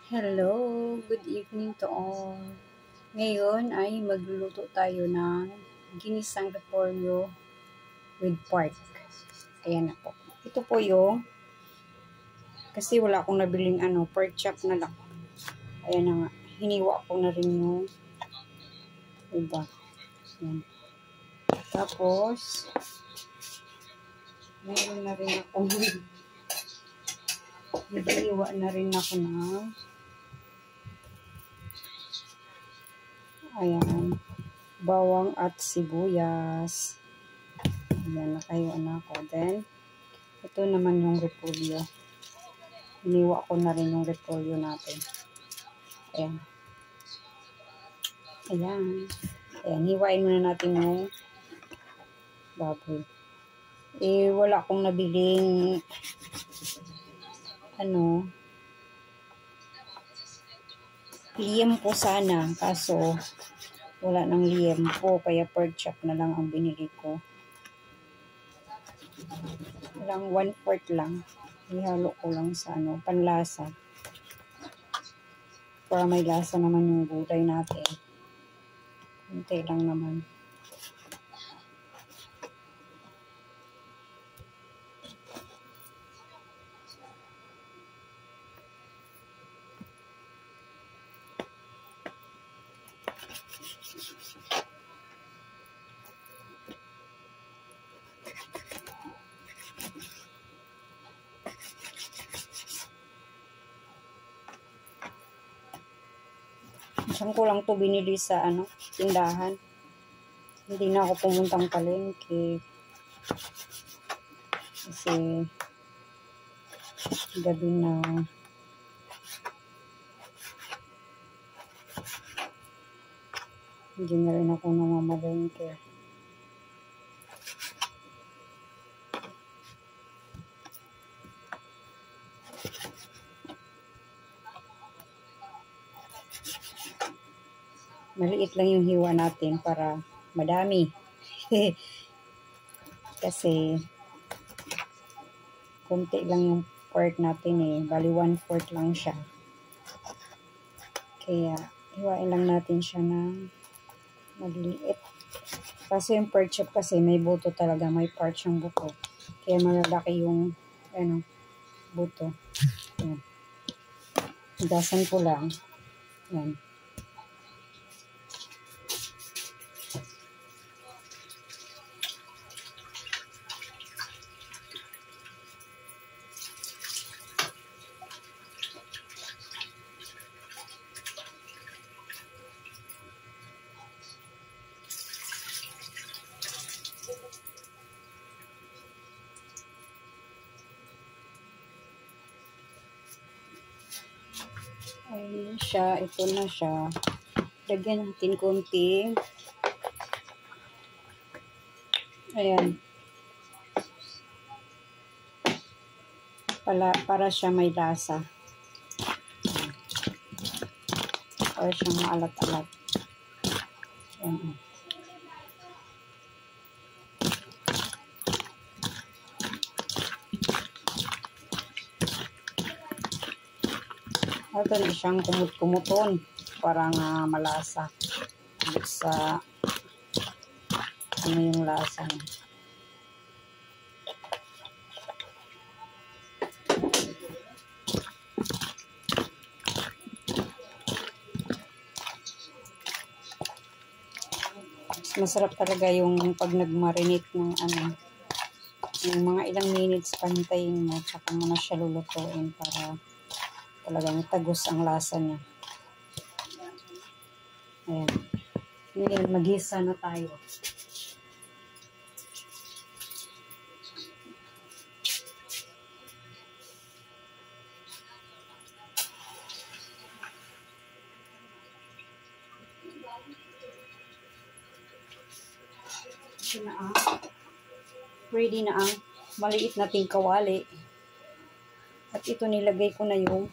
Hello, good evening to all. Ngayon ay magluluto tayo ng ginisang repolyo with pork. Ayan na po. Ito po yung, kasi wala akong nabiling pork chop na lang. Ayan na nga. Hiniwa ko na rin yung iba. Ayan. Tapos, meron na rin akong nag-iwa na rin ako ng ayan, bawang at sibuyas. Ayan, nakayuan na ako. Then, ito naman yung repolyo. Iniwa ko na rin yung repolyo natin. Ayan. Ayan. Ayan, hiwain muna natin yung baboy. Wala akong nabiling liempo sana. Kaso, wala nang liempo. Kaya pork chop na lang ang binili ko. Lang 1/4 lang. Ihalo ko lang sa panlasa. Para may lasa naman yung gulay natin. Kunti lang naman. Saan ko lang to binili sa tindahan. Hindi na ako pumuntang palengke. Kasi gabi na. Hindi na rin ako namamalengke. Maliit lang yung hiwa natin para madami. Kasi konti lang yung pork natin Bali 1/4 lang siya. Kaya hiwain lang natin siya ng maliliit. Kasi yung pork chop kasi may buto talaga. May part siyang buto. Kaya malalaki yung buto. Yan. Higasan ko lang. Yan. Ayun siya. Ito na siya. Lagyan natin konti. Ayan. Para siya may lasa. Para siyang maalat-alat. Ayan. Ito na siyang kumut-kumuton. Para nga malasa. Sa yung lasa niya. Masarap talaga yung pag nag-marinate ng yung mga ilang minutes pantayin mo tsaka mo na siya lulutuin para talagang tagos ang lasa niya. Ayan. Ngayon, mag-isa na tayo. Ito na ready na ang maliit nating kawali. At ito nilagay ko na yung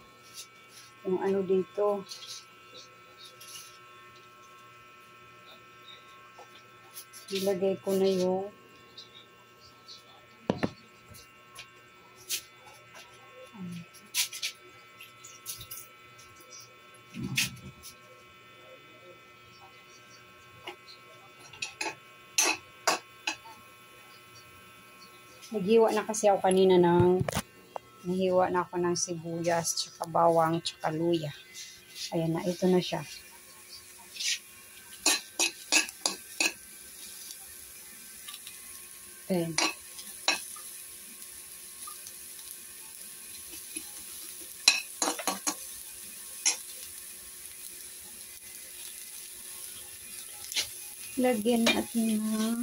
dito. Nilagay ko na yung Naghiwa na kasi ako kanina nahiwa na ako ng sibuyas, tsaka bawang, tsaka luya. Ayan na, ito na siya. Ayan. Lagyan natin ng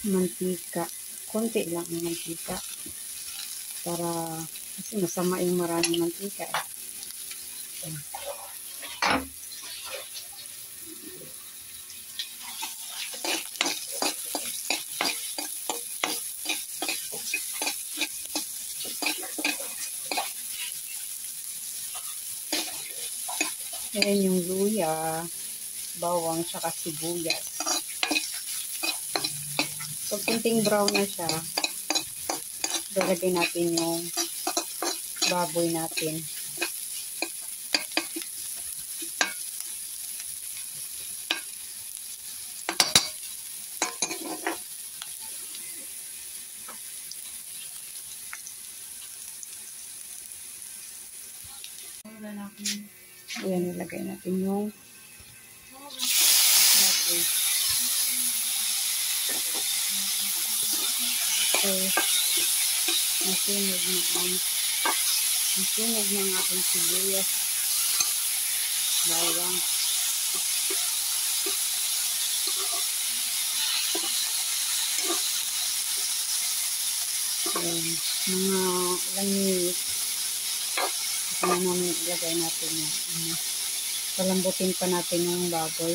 mantika. Konti lang ang mantika. Para, kasi masama yung maraming mantika eh. Ayan yung luya, bawang, tsaka sibuyas. Pag kunting brown na siya, lalagay natin yung baboy natin. Ayan, nilagay natin yung baboy. So, nasunog na ang ating sibuyas, bawang. Ayan, mga ilang minutes. Ito na namin ilagay natin yung palambutin pa natin yung baboy.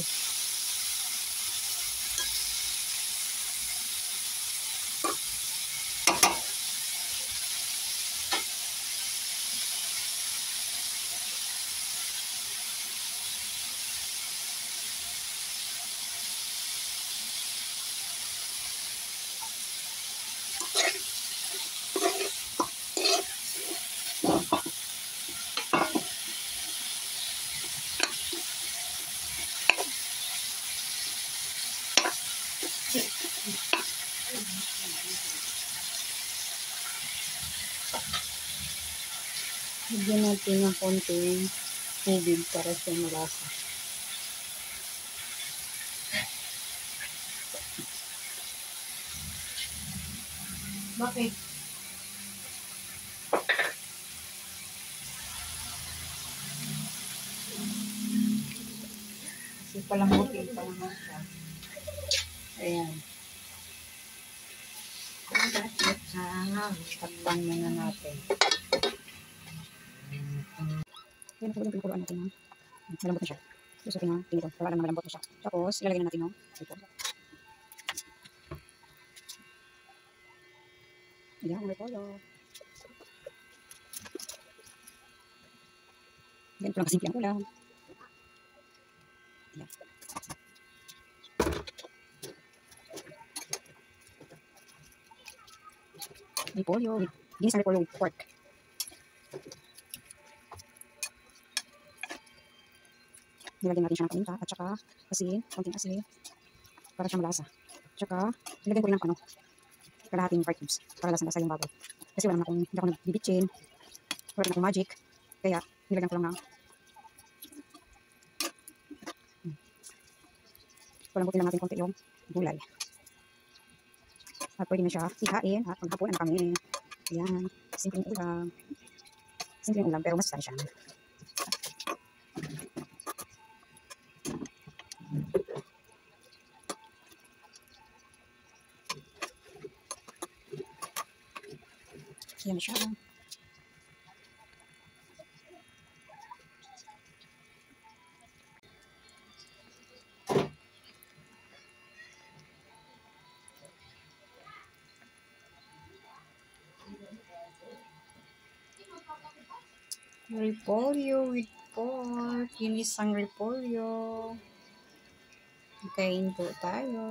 Lagyan natin ng konting tubig para sa malasa. Bakit? Kasi palambutin pa naman siya. Ayan. Takpan muna natin. Ayan, pagkukulaan natin ng malambot na siya. Susukin na pinito para lang malambot na siya. Tapos, ilalagay na natin yung sipon. Ayan, ang repolyo. Ganito lang kasimple ang ulam. Ayan. Repolyo with ginisang repolyo with pork. Nilagyan natin siya ng paminta at saka asin, konting asin para siyang malasa. Tsaka, nilagyan ko rin ng kalahating pork cubes para lasang-lasa yung baboy. Kasi hindi ako nagbibitchin, wala rin akong magic, kaya nilagyan ko lang ng palambutin lang natin konti yung gulay. At pwede na siya ihain at maghapon na kami. Ayan, simpleng ulam pero mas siya. Ayan na siya. Repolyo with pork. Ginisang repolyo. Kain po tayo.